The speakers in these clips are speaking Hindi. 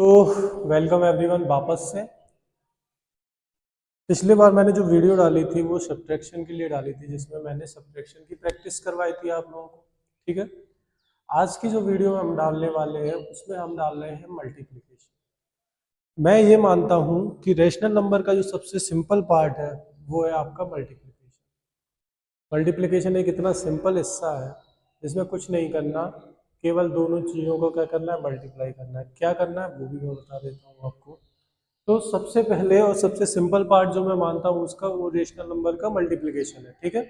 तो वेलकम एवरीवन वापस से। पिछली बार मैंने जो वीडियो डाली थी वो सब्ट्रैक्शन के लिए डाली थी, जिसमें मैंने सब्ट्रैक्शन की प्रैक्टिस करवाई थी आप लोगों को। ठीक है, आज की जो वीडियो हम डालने वाले हैं उसमें हम डाल रहे हैं मल्टीप्लिकेशन। मैं ये मानता हूँ कि रेशनल नंबर का जो सबसे सिंपल पार्ट है वो है आपका मल्टीप्लिकेशन। मल्टीप्लिकेशन एक इतना सिंपल हिस्सा है जिसमें कुछ नहीं करना, केवल दोनों चीज़ों को क्या करना है, मल्टीप्लाई करना है। क्या करना है वो भी मैं बता देता हूँ आपको। तो सबसे पहले और सबसे सिंपल पार्ट जो मैं मानता हूँ उसका, वो रेशनल नंबर का मल्टीप्लिकेशन है। ठीक है,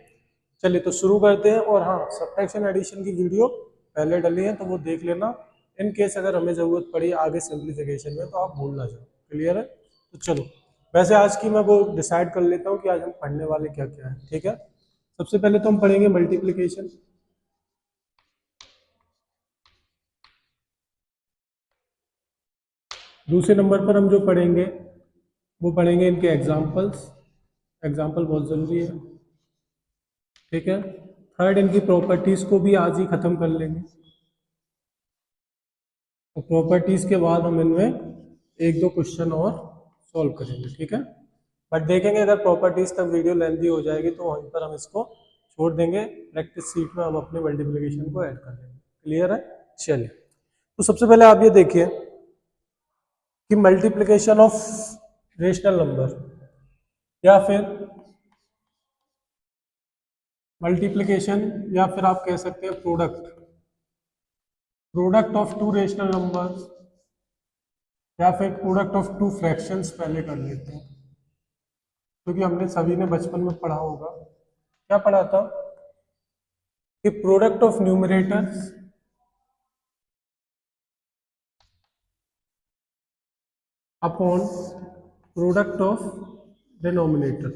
चलिए तो शुरू करते हैं। और हाँ, सब्ट्रैक्शन एडिशन की वीडियो पहले डली है तो वो देख लेना, इन केस अगर हमें ज़रूरत पड़ी आगे सिंप्लीफिकेशन में तो आप भूल ना जाओ। क्लियर है? तो चलो, वैसे आज की मैं वो डिसाइड कर लेता हूँ कि आज हम पढ़ने वाले क्या क्या है। ठीक है, सबसे पहले तो हम पढ़ेंगे मल्टीप्लिकेशन। दूसरे नंबर पर हम जो पढ़ेंगे वो पढ़ेंगे इनके एग्जाम्पल्स। एग्जाम्पल बहुत ज़रूरी है। ठीक है, थर्ड इनकी प्रॉपर्टीज़ को भी आज ही ख़त्म कर लेंगे। तो प्रॉपर्टीज़ के बाद हम इनमें एक दो क्वेश्चन और सॉल्व करेंगे। ठीक है, बट देखेंगे अगर प्रॉपर्टीज़ तक वीडियो लेंथी हो जाएगी तो वहीं पर हम इसको छोड़ देंगे। प्रैक्टिस सीट में हम अपने मल्टीप्लिकेशन को ऐड कर देंगे। क्लियर है? चलिए, तो सबसे पहले आप ये देखिए कि मल्टीप्लिकेशन ऑफ रेशनल नंबर या फिर मल्टीप्लिकेशन या फिर आप कह सकते हैं product of two rational numbers या फिर प्रोडक्ट ऑफ टू फ्रैक्शंस पहले कर लेते हैं, क्योंकि हमने सभी ने बचपन में पढ़ा होगा। क्या पढ़ा था कि product of numerators upon product of denominator,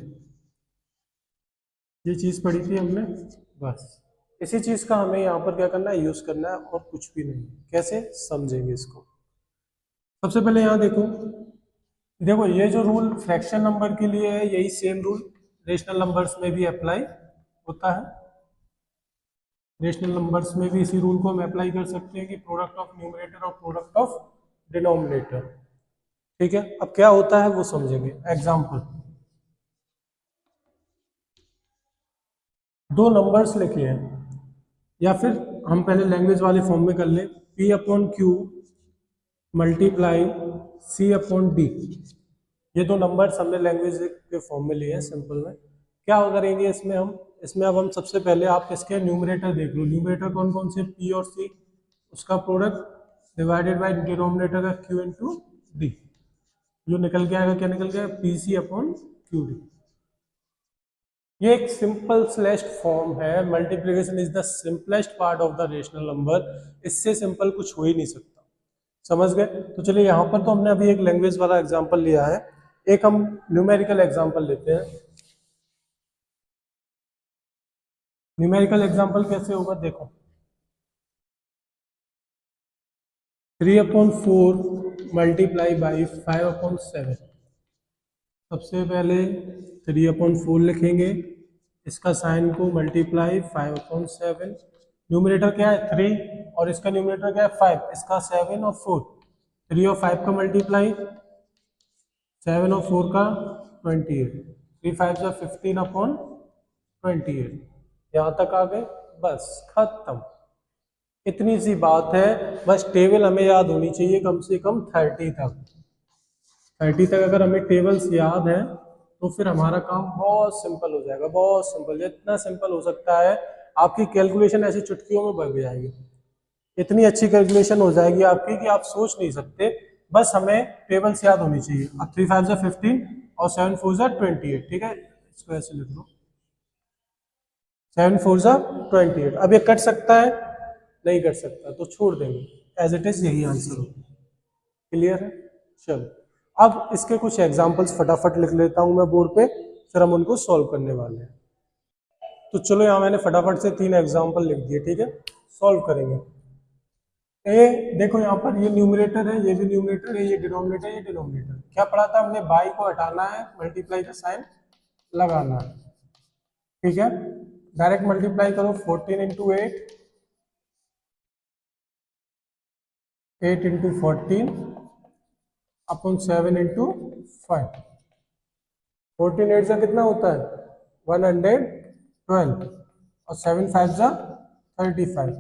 ये चीज पढ़ी थी हमने। बस इसी चीज का हमें यहाँ पर क्या करना है, यूज करना है और कुछ भी नहीं। कैसे समझेंगे इसको? सबसे पहले यहाँ देखो, देखो ये जो रूल फ्रैक्शन नंबर के लिए है, यही सेम रूल रेशनल नंबर्स में भी अप्लाई होता है। रेशनल नंबर्स में भी इसी रूल को हम अप्लाई कर सकते हैं कि प्रोडक्ट ऑफ न्यूमरेटर और प्रोडक्ट ऑफ डिनोमिनेटर। ठीक है, अब क्या होता है वो समझेंगे। एग्जाम्पल, दो नंबर्स लिखे हैं, या फिर हम पहले लैंग्वेज वाले फॉर्म में कर लें, P upon Q multiply C upon D. ये दो नंबर्स हमने लैंग्वेज के फॉर्म में लिए हैं, सिंपल में। क्या करेंगे इसमें अब हम सबसे पहले आप इसके न्यूमरेटर देख लो। न्यूमरेटर कौन कौन से, P और C, उसका प्रोडक्ट डिवाइडेड बाय डिनोमिनेटर का Q इंटू डी। जो निकल के आएगा, क्या निकल गया, PC अपॉन क्यू डी। ये एक सिंपल स्लेस्ड फॉर्म है। Multiplication is the simplest part of the rational number. इससे सिंपल कुछ हो ही नहीं सकता। समझ गए? तो चलिए, यहाँ पर तो हमने अभी एक लैंग्वेज वाला एग्जांपल लिया है, एक हम न्यूमेरिकल एग्जांपल लेते हैं। न्यूमेरिकल एग्जांपल कैसे होगा, देखो 3/4 मल्टीप्लाई बाई 5/7। सबसे पहले 3/4 लिखेंगे, इसका साइन को मल्टीप्लाई 5/7। न्यूमरेटर क्या है 3 और इसका न्यूमरेटर क्या है 5, इसका 7 और 4। 3 और 5 का मल्टीप्लाई, 7 और 4 का 28। 3 5 जा 15/28। यहाँ तक आ गए, बस खत्म। इतनी सी बात है। बस टेबल हमें याद होनी चाहिए कम से कम 30 तक। 30 तक अगर हमें टेबल्स याद है तो फिर हमारा काम बहुत सिंपल हो जाएगा, बहुत सिंपल। जितना सिंपल हो सकता है, आपकी कैलकुलेशन ऐसी चुटकियों में बढ़ जाएगी। इतनी अच्छी कैलकुलेशन हो जाएगी आपकी कि आप सोच नहीं सकते। बस हमें टेबल्स याद होनी चाहिए। अब 3 5 जा 15 और 7 4 जा 28। ठीक है, इसको ऐसे लिख लो, 7 4 जा 28। अब ये कट सकता है? नहीं कर सकता, तो छोड़ देंगे, एज इट इज यही आंसर होगा। क्लियर है? चलो, अब इसके कुछ एग्जांपल्स फटाफट लिख लेता हूं मैं बोर्ड पे, फिर हम उनको सॉल्व करने वाले हैं। तो चलो, यहाँ मैंने फटाफट से 3 एग्जांपल लिख दिए। ठीक है, सॉल्व करेंगे। ए देखो, यहाँ पर ये न्यूमरेटर है, ये भी न्यूमरेटर है, ये डिनोमिनेटर, ये डिनोमिनेटर। क्या पढ़ा था हमने, बाई को हटाना है, मल्टीप्लाई का साइन लगाना है। ठीक है, डायरेक्ट मल्टीप्लाई करो, 14 इंटू 8 इंटू 14 अपॉन 7 इंटू 5। 14 8 का कितना होता है 112 और 7 5 जा 35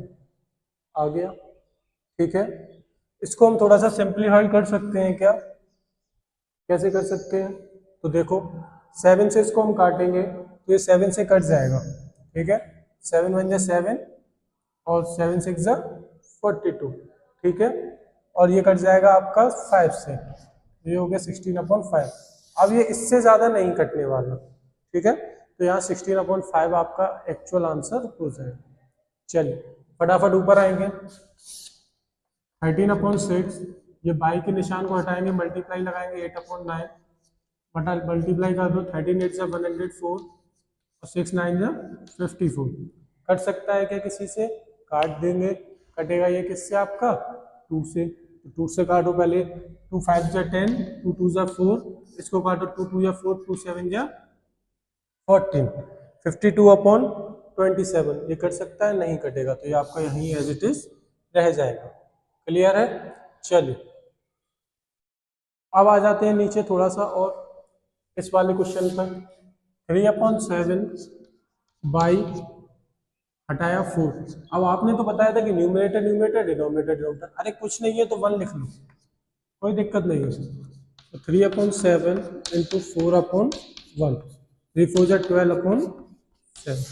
आ गया। ठीक है, इसको हम थोड़ा सा सिंप्लीफाई कर सकते हैं क्या? कैसे कर सकते हैं? तो देखो 7 से इसको हम काटेंगे तो ये 7 से कट जाएगा। ठीक है, 7 1 जा 7 और 7 6 जा 42। ठीक है, और ये कट जाएगा आपका 5 से, ये हो गया 16/5। अब ये इससे ज्यादा नहीं कटने वाला। ठीक है, तो यहाँ 16/5 आपका एक्चुअल आंसर हो जाएगा। चलिए फटाफट ऊपर आएंगे। 13/6, ये बाई के निशान को हटाएंगे, मल्टीप्लाई लगाएंगे 8/9 बटा मल्टीप्लाई कर दो 13 8 जा 104 और 6 9 जा 54। कट सकता है क्या किसी से? काट देंगे। कटेगा ये किससे? आपका 2 से। तो 2 से काटो पहले, 2 5 जा 10, 2 2 जा 4, इसको काटो 2 2 जा 4, 2 7 जा 14, 52/27। ये कट सकता है? नहीं कटेगा, तो ये आपका यहीं एज इट इज रह जाएगा। क्लियर है? चलिए अब आ जाते हैं नीचे थोड़ा सा और इस वाले क्वेश्चन पर। 3/7 बाई हटाया 4। अब आपने तो बताया था कि न्यूमरेटर न्यूमरेटर डिनोमिनेटर डिनोमिनेटर, अरे कुछ नहीं है तो 1 लिख लो, कोई दिक्कत नहीं है। तो 3/7 इंटू 4/1, 3 4 जा 12/7।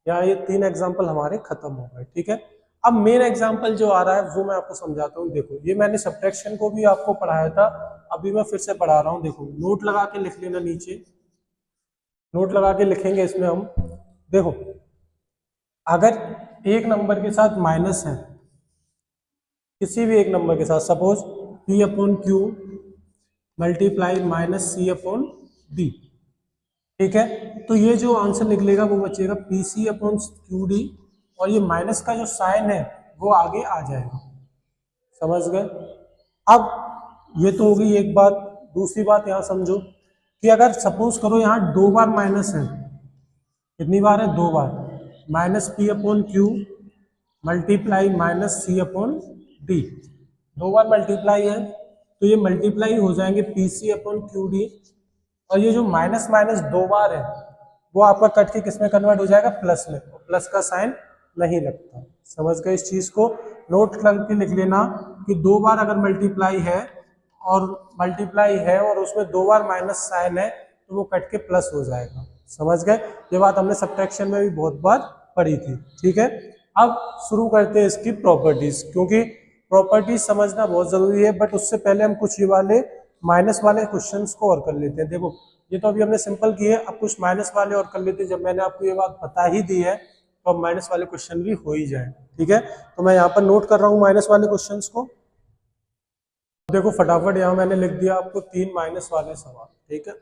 यहाँ ये 3 एग्जाम्पल हमारे खत्म हो गए। ठीक है, अब मेन एग्जाम्पल जो आ रहा है वो मैं आपको समझाता हूँ। देखो ये मैंने सब्ट्रैक्शन को भी आपको पढ़ाया था, अभी मैं फिर से पढ़ा रहा हूँ। देखो नोट लगा के लिख लेना, नीचे नोट लगा के लिखेंगे इसमें हम। देखो अगर एक नंबर के साथ माइनस है, किसी भी एक नंबर के साथ, suppose P/Q multiply minus C/D। ठीक है, तो ये जो आंसर निकलेगा वो बचेगा PC/QD और ये माइनस का जो साइन है वो आगे आ जाएगा। समझ गए? अब ये तो होगी एक बात। दूसरी बात यहाँ समझो कि अगर सपोज करो यहाँ 2 बार माइनस है, कितनी बार है? 2 बार। Minus P/Q multiply minus C/D, 2 बार मल्टीप्लाई है तो ये मल्टीप्लाई हो जाएंगे PC/QD, और ये जो माइनस माइनस 2 बार है वो आपका कट के किस में कन्वर्ट हो जाएगा? प्लस में। प्लस का साइन नहीं लगता। समझ गए इस चीज को? नोट करके लिख लेना कि 2 बार अगर मल्टीप्लाई है और उसमें 2 बार माइनस साइन है तो वो कट के प्लस हो जाएगा। समझ गए? ये बात हमने सब्ट्रैक्शन में भी बहुत बार पढ़ी थी। ठीक है, अब शुरू करते हैं इसकी प्रॉपर्टीज, क्योंकि प्रॉपर्टीज समझना बहुत जरूरी है। बट उससे पहले हम कुछ ये वाले माइनस वाले क्वेश्चंस को और कर लेते हैं। देखो ये तो अभी हमने सिंपल किए, अब कुछ माइनस वाले और कर लेते हैं। जब मैंने आपको ये बात बता ही दी है तो अब माइनस वाले क्वेश्चन भी हो ही जाए। ठीक है, तो मैं यहाँ पर नोट कर रहा हूँ माइनस वाले क्वेश्चंस को। देखो फटाफट यहाँ मैंने लिख दिया आपको 3 माइनस वाले सवाल। ठीक है,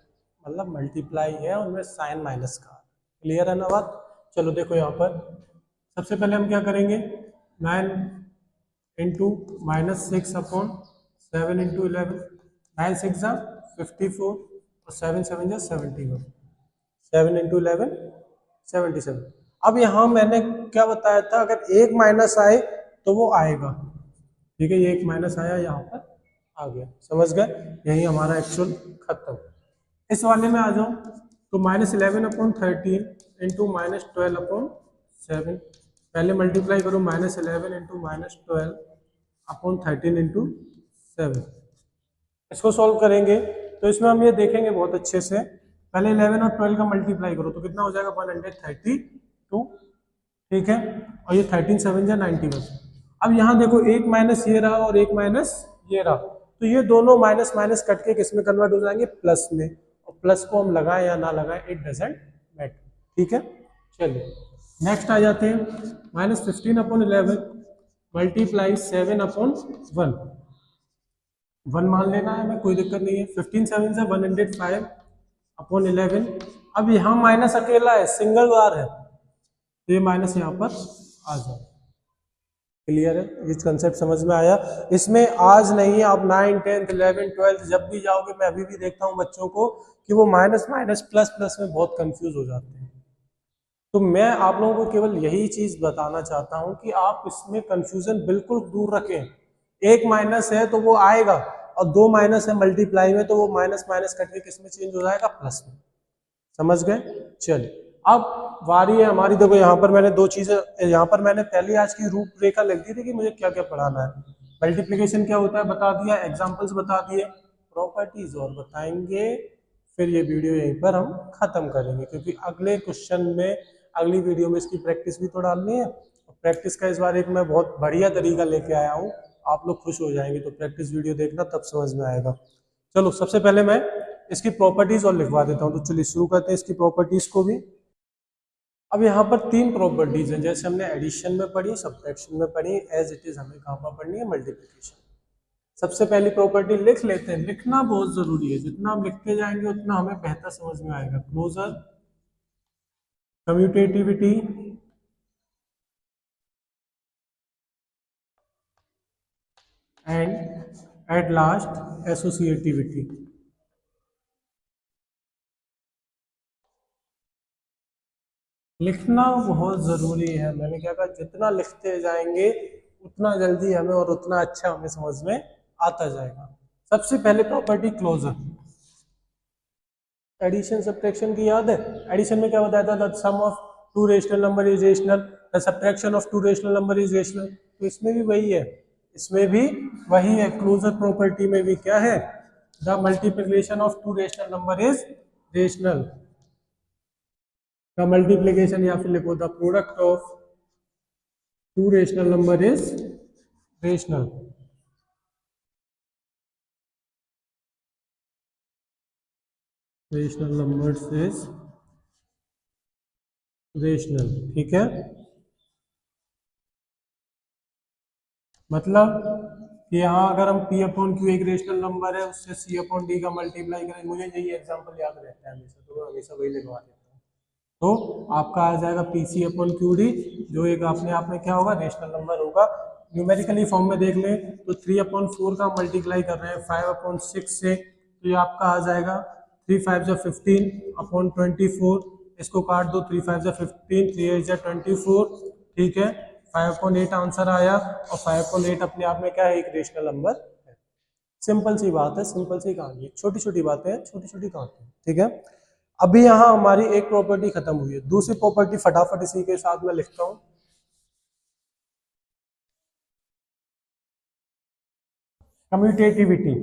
मतलब मल्टीप्लाई है उनमें साइन माइनस का। क्लियर है ना बात? चलो देखो यहाँ पर सबसे पहले हम क्या करेंगे, 9 इंटू माइनस 6/7 इंटू 11, 9 6 जा 54 और 7 7 जा 71, 7 इंटू 11 77। अब यहाँ मैंने क्या बताया था, अगर एक माइनस आए तो वो आएगा। ठीक है, ये एक माइनस आया यहाँ पर आ गया। समझ गए? यही हमारा एक्चुअल खत्म। इस वाले में आ जाओ तो -11/13 इंटू -12/7। पहले मल्टीप्लाई करो, -11 इंटू -12/13 इंटू 7। इसको सॉल्व करेंगे तो इसमें हम ये देखेंगे बहुत अच्छे से। पहले 11 और 12 का मल्टीप्लाई करो तो कितना हो जाएगा? 132। ठीक है, और ये 13 7 जा 91। अब यहाँ देखो एक माइनस ये रहा और एक माइनस ये रहा, तो ये दोनों माइनस माइनस कट के किस में कन्वर्ट हो जाएंगे? प्लस में। और प्लस को हम लगाएं या ना लगाएं इट डजंट मैटर। ठीक है, चलिए नेक्स्ट आ जाते हैं। -15/11 मल्टीप्लाई 7/1, 1 मान लेना है हमें, कोई दिक्कत नहीं है। 15 7 से 105/11। अब यहाँ माइनस अकेला है, सिंगल बार है, तो ये माइनस यहाँ पर आ जाए। क्लियर है? ये कंसेप्ट समझ में आया? इसमें आज नहीं, आप 9 10 11 12 जब भी जाओगे, मैं अभी भी देखता हूँ बच्चों को कि वो माइनस माइनस प्लस प्लस में बहुत कंफ्यूज हो जाते हैं। तो मैं आप लोगों को केवल यही चीज बताना चाहता हूं कि आप इसमें कंफ्यूजन बिल्कुल दूर रखें। एक माइनस है तो वो आएगा, और दो माइनस है मल्टीप्लाई में, तो वो माइनस माइनस कट के किस में चेंज हो जाएगा, प्लस में। समझ गए? चलिए अब बारी है हमारी। देखो यहाँ पर मैंने दो चीजें, यहाँ पर मैंने पहले आज की रूपरेखा लिख दी थी कि मुझे क्या क्या पढ़ाना है। मल्टीप्लिकेशन क्या होता है बता दिया, एग्जांपल्स बता दिए, प्रॉपर्टीज और बताएंगे। फिर ये वीडियो यहीं पर हम खत्म करेंगे, क्योंकि अगले क्वेश्चन में, अगली वीडियो में इसकी प्रैक्टिस भी तो डालनी है। प्रैक्टिस का इस बार एक मैं बहुत बढ़िया तरीका लेके आया हूँ, आप लोग खुश हो जाएंगे। तो प्रैक्टिस वीडियो देखना, तब समझ में आएगा। चलो सबसे पहले मैं इसकी प्रॉपर्टीज और लिखवा देता हूँ। तो चलिए शुरू करते हैं इसकी प्रॉपर्टीज को भी। अब यहाँ पर तीन प्रॉपर्टीज हैं, जैसे हमने एडिशन में पढ़ी, सब्ट्रैक्शन में पढ़ी, एज इट इज हमें कहाँ पर पढ़नी है, मल्टीप्लिकेशन। सबसे पहली प्रॉपर्टी लिख लेते हैं, लिखना बहुत जरूरी है, जितना हम लिखते जाएंगे उतना हमें बेहतर समझ में आएगा। Closure, commutativity and at last associativity. लिखना बहुत जरूरी है। मैंने क्या कहा, जितना लिखते जाएंगे उतना जल्दी हमें और उतना अच्छा हमें समझ में आता जाएगा। सबसे पहले प्रॉपर्टी क्लोजर। एडिशन सब्ट्रैक्शन की याद है? एडिशन में क्या बताया था, the sum of two rational number is rational, the subtraction of two rational number is rational. तो इसमें भी वही है, इसमें भी वही है। क्लोजर प्रॉपर्टी में भी क्या है, the multiplication of two rational number is rational. The multiplication, या फिर लिखो the product of two rational number is rational. Rational numbers is rational. ठीक है, मतलब कि यहाँ अगर हम p अपॉन क्यू एक रेशनल नंबर है, उससे c अपॉन डी का मल्टीप्लाई करें, मुझे यही एग्जांपल याद रहता है हमेशा, तो मैं हमेशा वही लिखवा देता हूँ। तो आपका आ जाएगा p c upon q d, जो एक अपने आप में क्या होगा, रेशनल नंबर होगा। न्यूमेरिकली फॉर्म में देख लें तो 3/4 का मल्टीप्लाई कर रहे हैं 5/6 से, तो ये आपका आ जाएगा 3 5 जा 15 अपॉन 24। इसको काट दो, 3 5 जा 15, 3 8 जा 24। ठीक है, 5/8 आंसर आया, और 5/8 अपने आप में क्या है, एक रेशनल नंबर है। सिंपल सी बात है, सिंपल सी कहानी, छोटी छोटी बातें हैं, छोटी छोटी कहानी। ठीक है, अभी यहाँ हमारी एक प्रॉपर्टी खत्म हुई है, दूसरी प्रॉपर्टी फटाफट इसी के साथ मैं लिखता हूं। कम्यूटेटिविटी।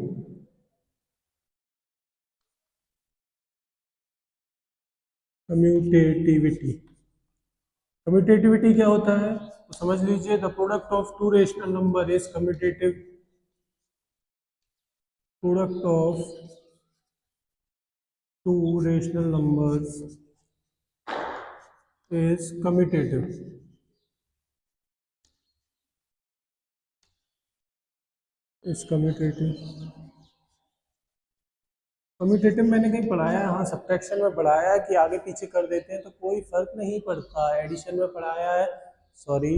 कम्यूटेटिविटी, कम्यूटेटिविटी क्या होता है तो समझ लीजिए, the product of two rational number is commutative. Product of two rational numbers is commutative. Is commutative. Commutative मैंने कहीं पढ़ाया है, हाँ सब्ट्रैक्शन में पढ़ाया है कि आगे पीछे कर देते हैं तो कोई फर्क नहीं पड़ता। एडिशन में पढ़ाया है, सॉरी,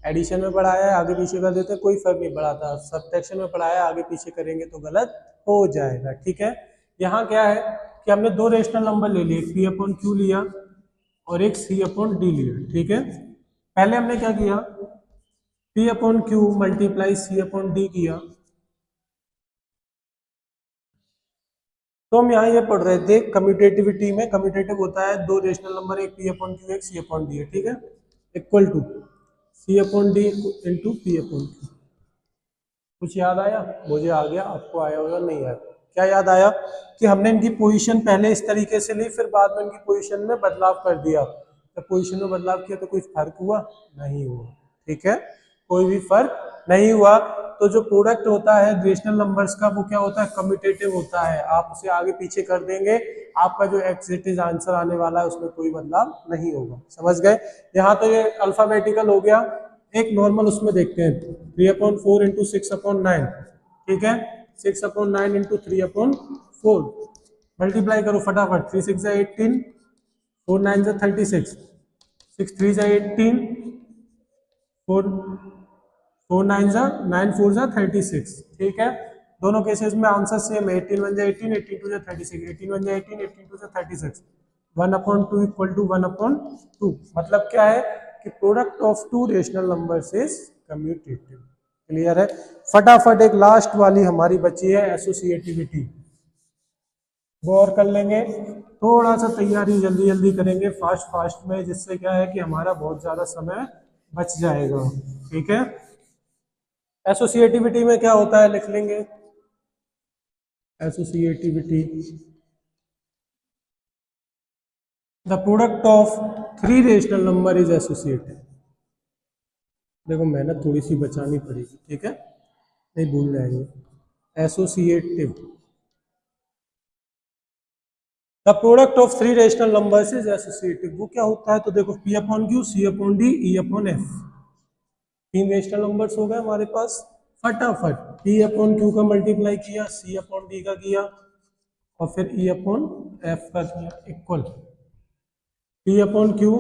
एडिशन में पढ़ाया है आगे पीछे कर देते हैं कोई फर्क नहीं पड़ता। सब्ट्रैक्शन में पढ़ाया है आगे पीछे करेंगे तो गलत हो जाएगा। ठीक है, यहाँ क्या है कि हमने दो रेशनल नंबर ले लिए, पी अपॉन क्यू लिया और एक सी अपॉन डी लिया। ठीक है, पहले हमने क्या किया, P upon Q multiply C upon D किया। तो हम यहाँ ये पढ़ रहे थे कम्यूटेटिविटी में, कम्यूटेटिव होता है दो रेशनल नंबर, एक पी अपॉन क्यू एक सी अपॉन डी है। ठीक है, equal to c upon d into p upon q. कुछ याद आया? मुझे आ गया, आपको आया होगा, नहीं आया? क्या याद आया कि हमने इनकी पोजीशन पहले इस तरीके से ली, फिर बाद में इनकी पोजीशन में बदलाव कर दिया। तो पोजीशन में बदलाव किया तो कोई फर्क हुआ नहीं हुआ। ठीक है, कोई भी फर्क नहीं हुआ। तो जो प्रोडक्ट होता है रेशनल नंबर्स का वो क्या होता है, कम्यूटेटिव होता है। आप उसे आगे पीछे कर देंगे, आपका जो एग्जैक्ट आंसर आने वाला है उसमें कोई बदलाव नहीं होगा। समझ गए? यहाँ तो ये अल्फाबेटिकल हो गया, एक नॉर्मल उसमें देखते हैं, 3/4 इंटू 6/9। ठीक है, 6/9 इंटू 3/4 मल्टीप्लाई करो फटाफट, 3 6 18, 4 9 36, 6 3 18, 4 9 9 4 36। ठीक है, दोनों केसेस में आंसर सेम है, 18 1 18, 18 2 36, 18 1 18, 18 2 36, 1/2 इक्वल टू 1/2। मतलब क्या है कि product of two rational numbers is commutative. Clear है। फटाफट एक लास्ट वाली हमारी बची है एसोसिएटिविटी, वो और कर लेंगे। थोड़ा सा तैयारी जल्दी जल्दी करेंगे फास्ट फास्ट में, जिससे क्या है कि हमारा बहुत ज्यादा समय बच जाएगा। ठीक है, एसोसिएटिविटी में क्या होता है लिख लेंगे। Associativity, the product of 3 rational number is associative. देखो मेहनत थोड़ी सी बचानी पड़ेगी, ठीक है, नहीं भूल जाएंगे। Associative, the product of 3 rational numbers is associative. वो क्या होता है, तो देखो P upon Q, C upon D, E upon F, 3 rational numbers हो गए हमारे पास। फटाफट पी अपॉन क्यू का मल्टीप्लाई किया, सी अपॉन डी का किया, और फिर ई अपॉन एफ का किया, equal P upon Q,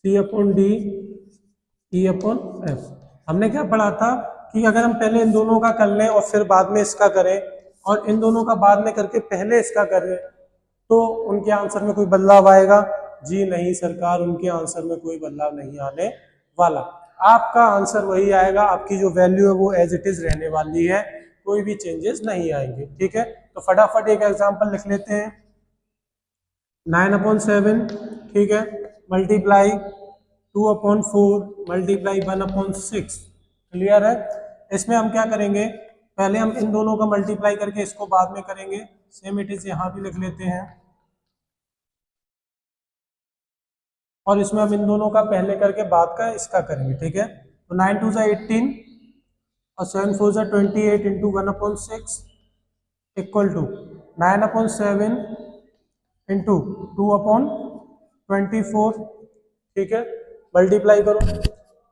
C upon D, E upon F. हमने क्या पढ़ा था कि अगर हम पहले इन दोनों का कर लें और फिर बाद में इसका करें, और इन दोनों का बाद में करके पहले इसका करें, तो उनके आंसर में कोई बदलाव आएगा? जी नहीं सरकार, उनके आंसर में कोई बदलाव नहीं आने वाला। आपका आंसर वही आएगा, आपकी जो वैल्यू है वो एज इट इज रहने वाली है, कोई भी चेंजेस नहीं आएंगे। ठीक है, तो फटाफट एक एग्जांपल लिख लेते हैं। 9/7, ठीक है, मल्टीप्लाई 2/4 मल्टीप्लाई 1/6। क्लियर है। इसमें हम क्या करेंगे, पहले हम इन दोनों का मल्टीप्लाई करके इसको बाद में करेंगे। सेम इट इज यहाँ भी लिख लेते हैं, और इसमें हम इन दोनों का पहले करके बाद का इसका करेंगे। ठीक है, तो 9 2 18 और 7 4 28 इंटू 1/6 इक्वल टू 9/7 इंटू 2/24। ठीक है, मल्टीप्लाई करो,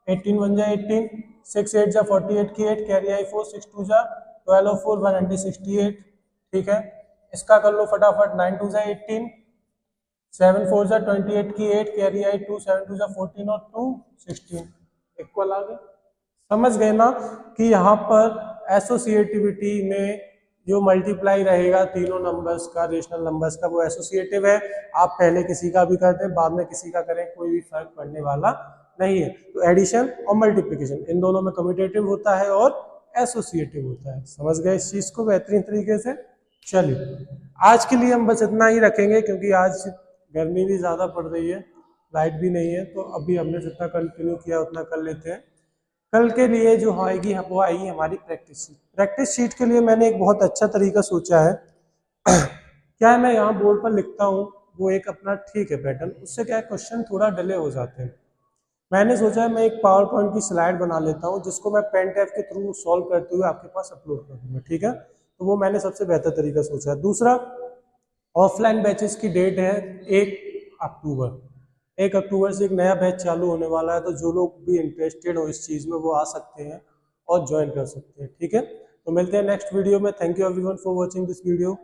18 1 18, 6 8 48 की 8, कैरी आई 4, 6 2 12 4 168। ठीक है, इसका कर लो फटाफट, 9 2 18, 7 4 28 की 8, कैरी आई 2, 7 2 14 और 2 16, इक्वल आ गए। समझ गए ना कि यहाँ पर एसोसिएटिविटी में जो मल्टीप्लाई रहेगा तीनों नंबर्स का, रेशनल नंबर्स का, वो एसोसिएटिव है। आप पहले किसी का भी कर दें, बाद में किसी का करें, कोई भी फर्क पड़ने वाला नहीं है। तो एडिशन और मल्टीप्लिकेशन इन दोनों में कम्यूटेटिव होता है और एसोसिएटिव होता है। समझ गए इस चीज को बेहतरीन तरीके से। चलिए आज के लिए हम बस इतना ही रखेंगे, क्योंकि आज गर्मी भी ज्यादा पड़ रही है, लाइट भी नहीं है, तो अभी हमने जितना कंटिन्यू किया उतना कर लेते हैं। कल के लिए जो आएगी वो आएगी हमारी प्रैक्टिस शीट। प्रैक्टिस शीट के लिए मैंने एक बहुत अच्छा तरीका सोचा है। क्या है, मैं यहाँ बोर्ड पर लिखता हूँ, वो एक अपना ठीक है पैटर्न, उससे क्या है क्वेश्चन थोड़ा डिले हो जाते हैं। मैंने सोचा है मैं एक पावर पॉइंट की स्लाइड बना लेता हूँ, जिसको मैं पेन टैब के थ्रू सॉल्व करते हुए आपके पास अपलोड कर दूंगा। ठीक है, तो वो मैंने सबसे बेहतर तरीका सोचा है। दूसरा, ऑफलाइन बैचेस की डेट है 1 अक्टूबर। 1 अक्टूबर से एक नया बैच चालू होने वाला है, तो जो लोग भी इंटरेस्टेड हो इस चीज़ में वो आ सकते हैं और ज्वाइन कर सकते हैं। ठीक है, तो मिलते हैं नेक्स्ट वीडियो में। Thank you everyone for watching this video.